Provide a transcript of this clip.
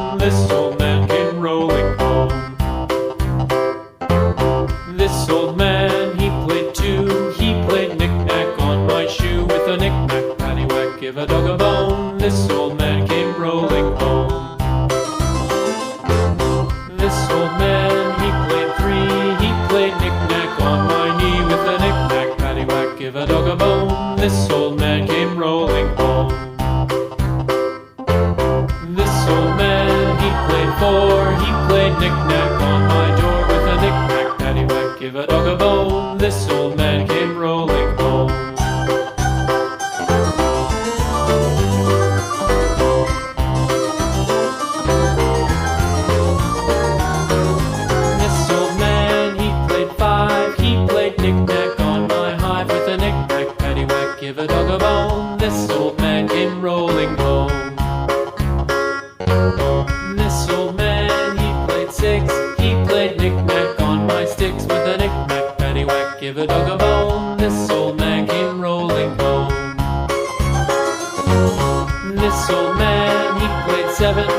bone. This old man came rolling home. This old man, he played too. He played knick-knack on my shoe. With a knick-knack, paddywhack, give a dog a bone. This old man came rolling home. This old man, he played three. He played knick-knack on my knee. With a knick-knack, paddywhack, give a dog a bone. This old man came rolling home. This old man, he played four. He played knick-knack on my door. With a knick-knack, paddywhack, give a dog a bone. This old man came rolling home. This old man, he played five. He played knick-knack on my hive. With a knick-knack, paddywhack, give a dog a bone. This old man came rolling home. This old man, he played six. He played knick-knack on my sticks. With a knick-knack, paddywhack, give a dog a bone. This old man came rolling home. This old man, he played seven.